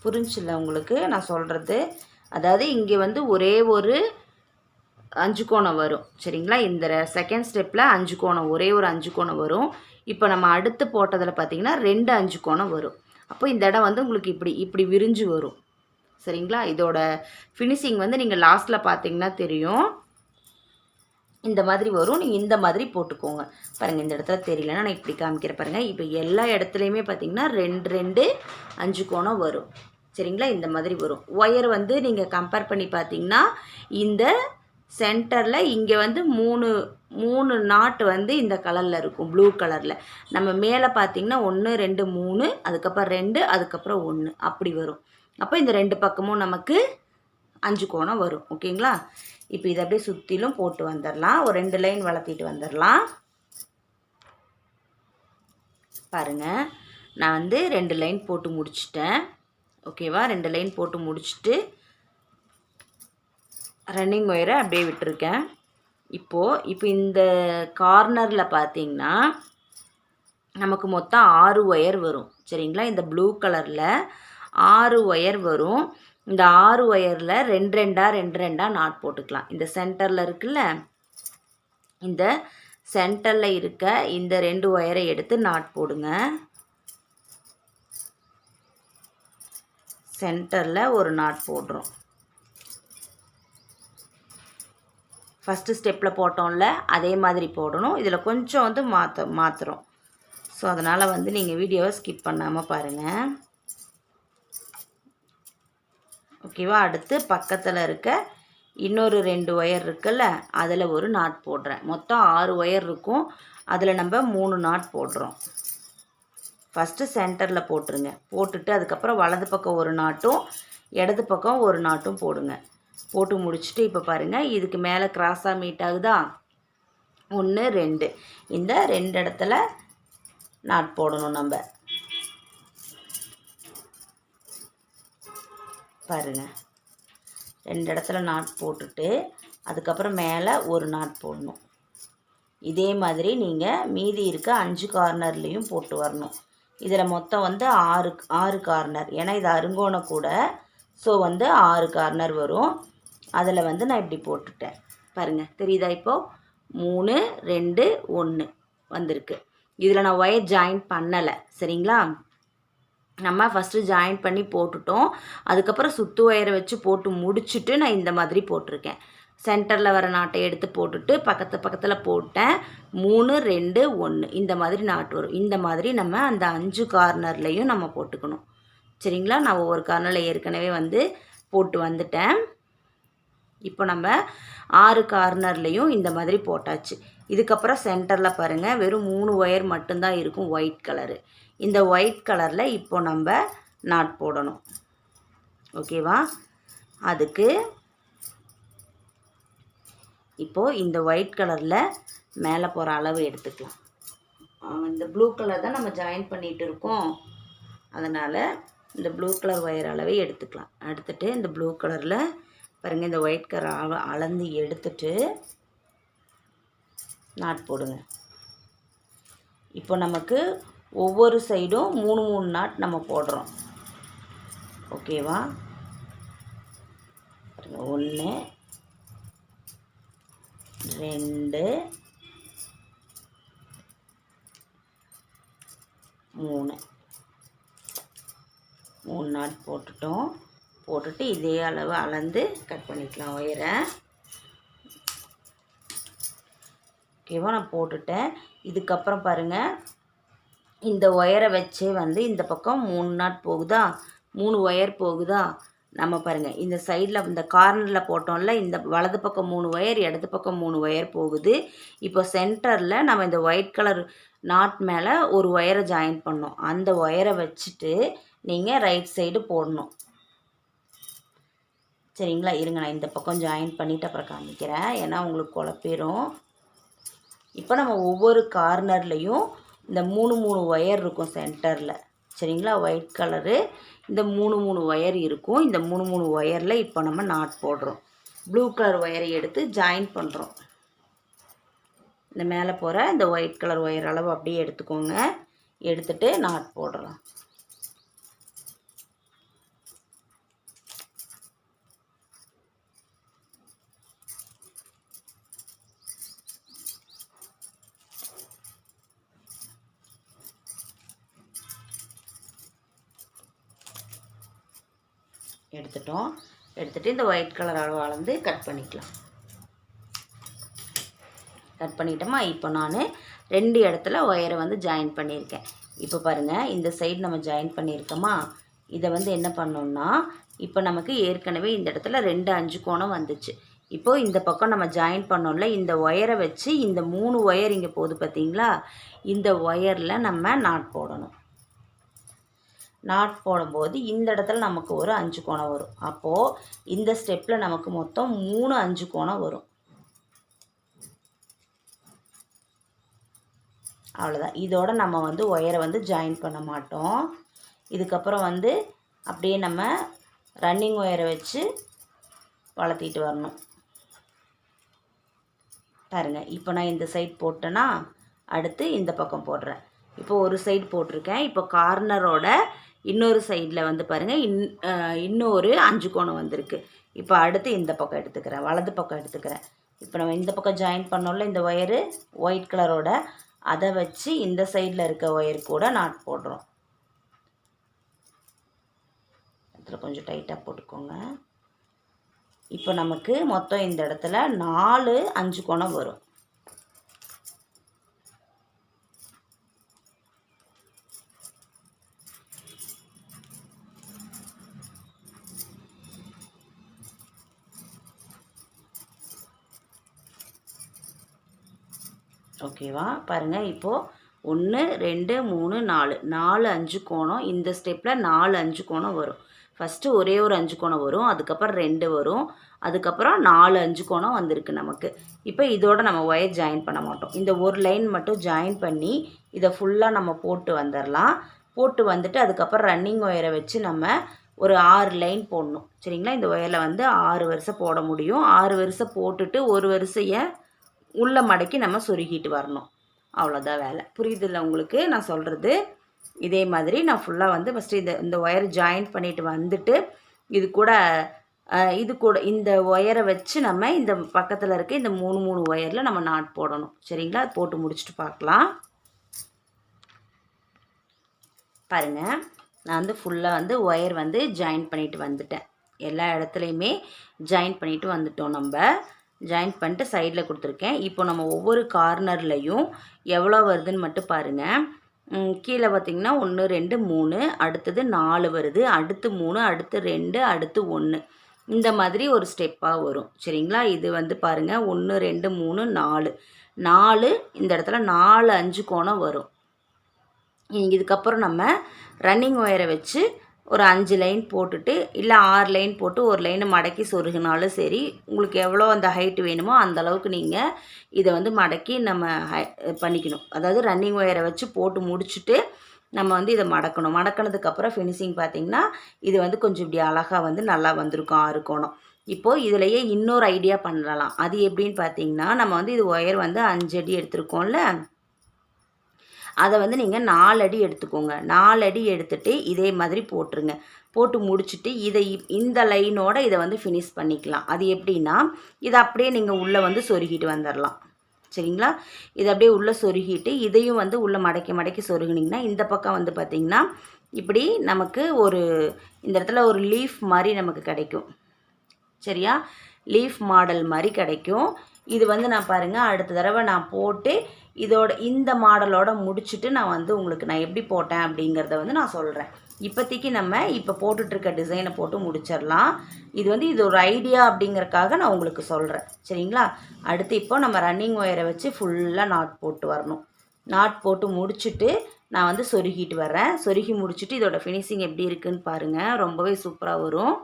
[SPEAKER 1] புரிஞ்சில்ல உங்களுக்கு நான் சொல்கிறது? அதாவது இங்கே வந்து ஒரே ஒரு 5 கோணம் வரும். சரிங்களா. இந்த செகண்ட் ஸ்டெப்பில் 5 கோணம், ஒரே ஒரு 5 கோணம் வரும். இப்போ நம்ம அடுத்து போட்டதில் பார்த்திங்கன்னா 2 5 கோணம் வரும். அப்போ இந்த இடம் வந்து உங்களுக்கு இப்படி விரிஞ்சு வரும். சரிங்களா. இதோட ஃபினிஷிங் வந்து நீங்கள் லாஸ்ட்டில் பார்த்தீங்கன்னா தெரியும். இந்த மாதிரி வரும். நீங்கள் இந்த மாதிரி போட்டுக்கோங்க. பாருங்கள், இந்த இடத்துல தெரியலன்னா நான் இப்படி காமிக்கிறேன் பாருங்கள். இப்போ எல்லா இடத்துலையுமே பார்த்திங்கன்னா 2 2 5 கோணம் வரும். சரிங்களா. இந்த மாதிரி வரும். ஒயர் வந்து நீங்கள் கம்பேர் பண்ணி பார்த்தீங்கன்னா இந்த சென்டரில் இங்கே வந்து 3 நாட்டு வந்து இந்த கலரில் இருக்கும், ப்ளூ கலரில். நம்ம மேலே பார்த்திங்கன்னா 1 2 3, அதுக்கப்புறம் 2, அதுக்கப்புறம் 1 அப்படி வரும். அப்போ இந்த 2 பக்கமும் நமக்கு 5 கோணம் வரும். ஓகேங்களா. இப்போ இதை அப்படியே சுற்றிலும் போட்டு வந்துடலாம். ஒரு 2 லைன் வளர்த்திட்டு வந்துடலாம். பாருங்கள், நான் வந்து 2 லைன் போட்டு முடிச்சிட்டேன். ஓகேவா. 2 லைன் போட்டு முடிச்சுட்டு ரன்னிங் ஒயரை அப்படியே விட்டுருக்கேன். இப்போ இந்த கார்னரில் பார்த்திங்கன்னா நமக்கு மொத்தம் 6 ஒயர் வரும். சரிங்களா. இந்த ப்ளூ கலரில் 6 ஒயர் வரும். இந்த 6 ஒயரில் 2 2 நாட் போட்டுக்கலாம். இந்த சென்டரில் இருக்குல்ல, இந்த சென்டரில் இருக்க இந்த 2 ஒயரை எடுத்து நாட் போடுங்க. சென்டரில் ஒரு நாட் போடுறோம். ஃபஸ்ட்டு ஸ்டெப்பில் போட்டோம்ல, அதே மாதிரி போடணும். இதில் கொஞ்சம் வந்து மாற்றுறோம். ஸோ அதனால் வந்து நீங்கள் வீடியோவை ஸ்கிப் பண்ணாமல் பாருங்கள். ஓகேவா. அடுத்து பக்கத்தில் இருக்க இன்னொரு 2 ஒயர் இருக்குல்ல, அதில் ஒரு நாட் போடுறேன். மொத்தம் 6 ஒயர் இருக்கும். அதில் நம்ம 3 நாட் போடுறோம். ஃபஸ்ட்டு சென்டரில் போட்டுருங்க. போட்டுட்டு அதுக்கப்புறம் வலது பக்கம் ஒரு நாட்டும் இடது பக்கம் ஒரு நாட்டும் போடுங்க. போட்டு முடிச்சுட்டு இப்போ பாருங்கள், இதுக்கு மேலே கிராஸாக மீட் ஆகுதா, 1 2, இந்த 2 இடத்துல நாட் போடணும். நம்ம பாருங்கள், 2 இடத்துல நாட் போட்டுட்டு அதுக்கப்புறம் மேலே ஒரு நாட் போடணும். இதே மாதிரி நீங்கள் மீதி இருக்க 5 கார்னர்லேயும் போட்டு வரணும். இதில் மொத்தம் வந்து 6 கார்னர். ஏன்னா இது அருங்கோண கூட, ஸோ வந்து 6 கார்னர் வரும். அதில் வந்து நான் இப்படி போட்டுட்டேன். பாருங்கள், தெரியுதா? இப்போது 3 2 1 வந்திருக்கு. இதில் நான் ஒயர் ஜாயின் பண்ணலை. சரிங்களா. நம்ம ஃபஸ்ட்டு ஜாயின் பண்ணி போட்டுட்டோம். அதுக்கப்புறம் சுத்து ஒயரை வச்சு போட்டு முடிச்சுட்டு நான் இந்த மாதிரி போட்டிருக்கேன். சென்டரில் வர நாட்டை எடுத்து போட்டுட்டு பக்கத்தில் போட்டேன். 3 2 1 இந்த மாதிரி நாட்டு வரும். இந்த மாதிரி நம்ம அந்த 5 கார்னர்லேயும் நம்ம போட்டுக்கணும். சரிங்களா. நான் ஒவ்வொரு கார்னரில் ஏற்கனவே வந்து போட்டு வந்துட்டேன். இப்போ நம்ம 6 கார்னர்லேயும் இந்த மாதிரி போட்டாச்சு. இதுக்கப்புறம் சென்டரில் பாருங்கள், வெறும் 3 ஒயர் மட்டும்தான் இருக்கும், ஒயிட் கலரு. இந்த ஒயிட் கலரில் இப்போ நம்ம நாட் போடணும். ஓகேவா. அதுக்கு இப்போது இந்த ஒயிட் கலரில் மேலே போகிற அளவு எடுத்துக்கலாம். இந்த ப்ளூ கலர் தான் நம்ம ஜாயின் பண்ணிகிட்டு இருக்கோம், அதனால் இந்த ப்ளூ கலர் ஒயர் அளவை எடுத்துக்கலாம். எடுத்துகிட்டு இந்த ப்ளூ கலரில் பாருங்கள், இந்த ஒயிட் கலர் அளந்து எடுத்துட்டு நாட் போடுங்க. இப்போ நமக்கு ஒவ்வொரு சைடும் 3 3 நாட் நம்ம போடுறோம். ஓகேவா. 1 2 3 நாட் போட்டுட்டோம். போட்டுட்டு இதே அளவு அளந்து கட் பண்ணிக்கலாம் ஒயரை. ஓகேவா, நான் போட்டுட்டேன். இதுக்கப்புறம் பாருங்கள், இந்த ஒயரை வச்சே வந்து இந்த பக்கம் 3 நாட் போகுதா, 3 ஒயர் போகுதா. நம்ம பாருங்கள், இந்த சைடில் இந்த கார்னரில் போட்டோம்ல, இந்த வலது பக்கம் 3 ஒயர், இடது பக்கம் 3 ஒயர் போகுது. இப்போ சென்டரில் நம்ம இந்த ஒயிட் கலர் நாட் மேலே ஒரு ஒயரை ஜாயின் பண்ணோம். அந்த ஒயரை வச்சுட்டு நீங்கள் ரைட் சைடு போடணும். சரிங்களா, இருங்க நான் இந்த பக்கம் ஜாயின் பண்ணிவிட்டு அப்புறம் காமிக்கிறேன், ஏன்னா உங்களுக்கு குழப்பிடும். இப்போ நம்ம ஒவ்வொரு கார்னர்லேயும் இந்த 3 ஒயர் இருக்கும் சென்டரில். சரிங்களா, ஒயிட் கலரு இந்த 3 ஒயர் இருக்கும். இந்த 3 ஒயரில் இப்போ நம்ம நாட் போடுறோம். ப்ளூ கலர் ஒயரை எடுத்து ஜாயின் பண்ணுறோம். இந்த மேலே போகிற இந்த ஒயிட் கலர் ஒயர் அளவு அப்படியே எடுத்துக்கோங்க. எடுத்துகிட்டு நாட் போடுறோம். எடுத்துகிட்டு இந்த ஒயிட் கலர் அளவு அளந்து கட் பண்ணிக்கலாம். கட் பண்ணிட்டோமா. இப்போ நான் 2 இடத்துல ஒயரை வந்து ஜாயின் பண்ணியிருக்கேன். இப்போ பாருங்கள், இந்த சைடு நம்ம ஜாயின் பண்ணியிருக்கோமா. இதை வந்து என்ன பண்ணோம்னா, இப்போ நமக்கு ஏற்கனவே இந்த இடத்துல 2 5 கோணம் வந்துச்சு. இப்போது இந்த பக்கம் நம்ம ஜாயின் பண்ணோம்ல, இந்த ஒயரை வச்சு இந்த 3 ஒயர் இங்கே போகுது பார்த்தீங்களா, இந்த ஒயரில் நம்ம நாட் போடணும். நாட் போடும்போது இந்த இடத்துல நமக்கு ஒரு 5 கோணம் வரும். அப்போது இந்த ஸ்டெப்பில் நமக்கு மொத்தம் 3 5 கோணம் வரும். அவ்வளோதான். இதோட நம்ம வந்து ஒயரை வந்து ஜாயின் பண்ண மாட்டோம். இதுக்கப்புறம் வந்து அப்படியே நம்ம ரன்னிங் ஒயரை வச்சு வளர்த்திட்டு வரணும். பாருங்கள், இப்போ நான் இந்த சைட் போட்டேன்னா அடுத்து இந்த பக்கம் போடுறேன். இப்போ ஒரு சைடு போட்டிருக்கேன். இப்போ கார்னரோட இன்னொரு சைடில் வந்து பாருங்கள், இன்னொரு 5 கோணம் வந்திருக்கு. இப்போ அடுத்து இந்த பக்கம் எடுத்துக்கிறேன், வலது பக்கம் எடுத்துக்கிறேன். இப்போ நம்ம இந்த பக்கம் ஜாயின் பண்ணோம்ல இந்த ஒயரு ஒயிட் கலரோட, அதை வச்சு இந்த சைடில் இருக்க ஒயர் கூட நாட் போடுறோம். இதில் கொஞ்சம் டைட்டாக போட்டுக்கோங்க. இப்போ நமக்கு மொத்தம் இந்த இடத்துல 4 5 கோணம் வரும். ஓகேவா, பாருங்கள். இப்போது 1 2 3 4 4 5 கோணம். இந்த ஸ்டெப்பில் 4 5 கோணம் வரும். ஃபஸ்ட்டு ஒரே ஒரு 5 கோணம் வரும், அதுக்கப்புறம் 2 வரும், அதுக்கப்புறம் 4 5 கோணம் வந்திருக்கு நமக்கு. இப்போ இதோட நம்ம ஒயர் ஜாயின் பண்ண மாட்டோம். இந்த ஒரு லைன் மட்டும் ஜாயின் பண்ணி இதை ஃபுல்லாக நம்ம போட்டு வந்துடலாம். போட்டு வந்துட்டு அதுக்கப்புறம் ரன்னிங் ஒயரை வச்சு நம்ம ஒரு 6 லைன் போடணும். சரிங்களா, இந்த ஒயரில் வந்து 6 வரிசை போட முடியும். 6 வரிசை போட்டுட்டு ஒரு வரிசையை உள்ள மடக்கி நம்ம சொருகிட்டு வரணும். அவ்வளோதான் வேலை. புரியுதில்ல உங்களுக்கு நான் சொல்கிறது? இதே மாதிரி நான் ஃபுல்லாக வந்து ஃபஸ்ட்டு இந்த ஒயர் ஜாயின் பண்ணிவிட்டு வந்துட்டு இது கூட இந்த ஒயரை வச்சு நம்ம இந்த பக்கத்தில் இருக்க இந்த 3 ஒயரில் நம்ம நாட் போடணும். சரிங்களா, அது போட்டு முடிச்சுட்டு பார்க்கலாம். பாருங்கள், நான் வந்து ஃபுல்லாக வந்து ஒயர் வந்து ஜாயின் பண்ணிவிட்டு வந்துட்டேன். எல்லா இடத்துலையுமே ஜாயின் பண்ணிவிட்டு வந்துட்டோம். நம்ம ஜாயின் பண்ணிட்டு சைடில் கொடுத்துருக்கேன். இப்போ நம்ம ஒவ்வொரு கார்னர்லையும் எவ்வளோ வருதுன்னு மட்டும் பாருங்கள். கீழே பார்த்திங்கன்னா 1 2 3, அடுத்தது 4 வருது, அடுத்து 3, அடுத்து 2, அடுத்து 1, இந்த மாதிரி ஒரு ஸ்டெப்பாக வரும். சரிங்களா, இது வந்து பாருங்கள் 1 2 3 4 இந்த இடத்துல 4 5 கோணம் வரும். இதுக்கப்புறம் நம்ம ரன்னிங் ஒயரை வச்சு ஒரு 5 லைன் போட்டுட்டு இல்லை 6 லைன் போட்டு ஒரு லைனை மடக்கி சொருகினாலும் சரி, உங்களுக்கு எவ்வளோ அந்த ஹைட் வேணுமோ அந்த அளவுக்கு நீங்கள் இதை வந்து மடக்கி நம்ம பண்ணிக்கணும். அதாவது ரன்னிங் ஒயரை வச்சு போட்டு முடிச்சுட்டு நம்ம வந்து இதை மடக்கணும். மடக்கினதுக்கப்புறம் ஃபினிஷிங் பார்த்திங்கன்னா இது வந்து கொஞ்சம் இப்படி அழகாக வந்து நல்லா வந்திருக்கும் 6 கோணம். இப்போது இதிலையே இன்னொரு ஐடியா பண்ணலாம். அது எப்படின்னு பார்த்திங்கன்னா, நம்ம வந்து இது ஒயர் வந்து 5 அடி எடுத்துருக்கோம்ல, அதை வந்து நீங்கள் 4 அடி எடுத்துக்கோங்க. 4 அடி எடுத்துகிட்டு இதே மாதிரி போட்டுருங்க. போட்டு முடிச்சுட்டு இந்த லைனோட இதை வந்து ஃபினிஷ் பண்ணிக்கலாம். அது எப்படின்னா, இதை அப்படியே நீங்கள் உள்ளே வந்து சொருகிட்டு வந்துடலாம். சரிங்களா, இதை அப்படியே உள்ளே சொருகிட்டு இதையும் வந்து உள்ளே மடக்கி சொருகினிங்கன்னா இந்த பக்கம் வந்து பார்த்திங்கன்னா இப்படி நமக்கு இந்த இடத்துல ஒரு லீஃப் மாதிரி நமக்கு கிடைக்கும். சரியா, லீஃப் மாடல் மாதிரி கிடைக்கும். இது வந்து நான் பாருங்கள் அடுத்த தடவை நான் போட்டு இதோட இந்த மாடலோட முடிச்சுட்டு நான் வந்து உங்களுக்கு நான் எப்படி போட்டேன் அப்படிங்கிறத வந்து நான் சொல்கிறேன். இப்போதைக்கு நம்ம இப்போ போட்டுட்ருக்க டிசைனை போட்டு முடிச்சிடலாம். இது வந்து இது ஒரு ஐடியா அப்படிங்கிறக்காக நான் உங்களுக்கு சொல்கிறேன். சரிங்களா? அடுத்து இப்போ நம்ம ரன்னிங் ஒயரை வச்சு ஃபுல்லாக நாட் போட்டு வரணும். நாட் போட்டு முடிச்சுட்டு நான் வந்து சொருகிட்டு வரேன். சொருகி முடிச்சுட்டு இதோட ஃபினிஷிங் எப்படி இருக்குதுன்னு பாருங்கள். ரொம்பவே சூப்பராக வரும்.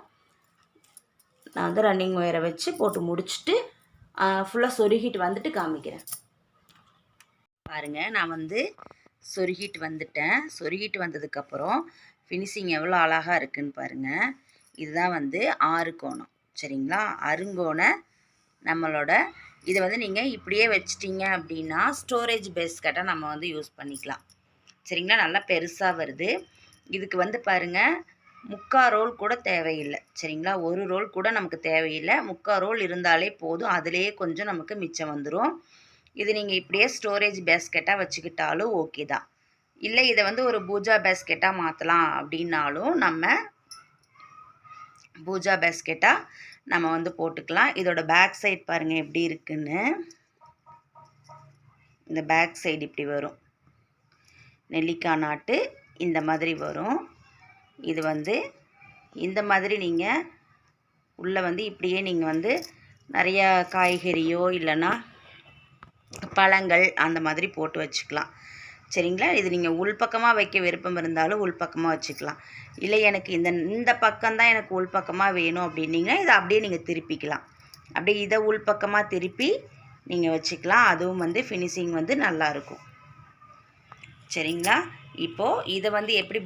[SPEAKER 1] நான் வந்து ரன்னிங் ஒயரை வச்சு போட்டு முடிச்சுட்டு ஃபுல்லாக சொருகிட்டு வந்துட்டு காமிக்கிறேன். பாருங்கள், நான் வந்து சொருகிட்டு வந்துட்டேன். சொருகிட்டு வந்ததுக்கப்புறம் ஃபினிஷிங் எவ்வளோ அழகாக இருக்குதுன்னு பாருங்கள். இதுதான் வந்து ஆறுகோணம். சரிங்களா? அருங்கோண நம்மளோட இதை வந்து நீங்கள் இப்படியே வச்சிட்டிங்க அப்படின்னா ஸ்டோரேஜ் பேஸ்கெட்டாக நம்ம வந்து யூஸ் பண்ணிக்கலாம். சரிங்களா? நல்லா பெருசாக வருது. இதுக்கு வந்து பாருங்கள் 3/4 ரோல் கூட தேவையில்லை. சரிங்களா? 1 ரோல் கூட நமக்கு தேவையில்லை. 3/4 ரோல் இருந்தாலே போதும். அதிலேயே கொஞ்சம் நமக்கு மிச்சம் வந்துடும். இது நீங்கள் இப்படியே ஸ்டோரேஜ் பேஸ்கெட்டாக வச்சுக்கிட்டாலும் ஓகே தான். இல்லை இதை வந்து ஒரு பூஜா பேஸ்கெட்டாக மாற்றலாம் அப்படின்னாலும் நம்ம பூஜா பேஸ்கெட்டாக நம்ம வந்து போட்டுக்கலாம். இதோட பேக் சைடு பாருங்கள் எப்படி இருக்குன்னு. இந்த பேக் சைடு இப்படி வரும். நெல்லிக்காய் நாட்டு இந்த மாதிரி வரும். இது வந்து இந்த மாதிரி நீங்கள் உள்ளே வந்து இப்படியே நீங்கள் வந்து நிறையா காய்கறியோ இல்லைன்னா பழங்கள் அந்த மாதிரி போட்டு வச்சுக்கலாம். சரிங்களா? இது நீங்கள் உள்பக்கமாக வைக்க விருப்பம் இருந்தாலும் உள்பக்கமாக வச்சுக்கலாம். இல்லை எனக்கு இந்த பக்கம்தான் எனக்கு உள்பக்கமாக வேணும் அப்படின்னீங்கன்னா இதை அப்படியே நீங்கள் திருப்பிக்கலாம். அப்படியே இதை உள்பக்கமாக திருப்பி நீங்கள் வச்சுக்கலாம். அதுவும் வந்து ஃபினிஷிங் வந்து நல்லாயிருக்கும். சரிங்களா? இப்போது இதை வந்து எப்படி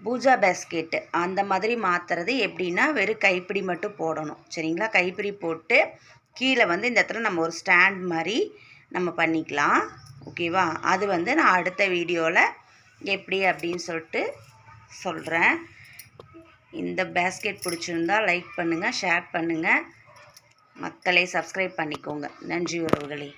[SPEAKER 1] பூஜா பேஸ்கெட்டு அந்த மாதிரி மாற்றுறது எப்படின்னா வெறும் கைப்பிடி மட்டும் போடணும். சரிங்களா? கைப்பிடி போட்டு கீழே வந்து இந்த இடத்துல நம்ம ஒரு ஸ்டாண்ட் மாதிரி நம்ம பண்ணிக்கலாம். ஓகேவா? அது வந்து நான் அடுத்த வீடியோவில் எப்படி அப்படின்னு சொல்லிட்டு சொல்கிறேன். இந்த பேஸ்கெட் பிடிச்சிருந்தா லைக் பண்ணுங்கள், ஷேர் பண்ணுங்கள். மக்களே சப்ஸ்கிரைப் பண்ணிக்கோங்க. நன்றி உறவுகளே.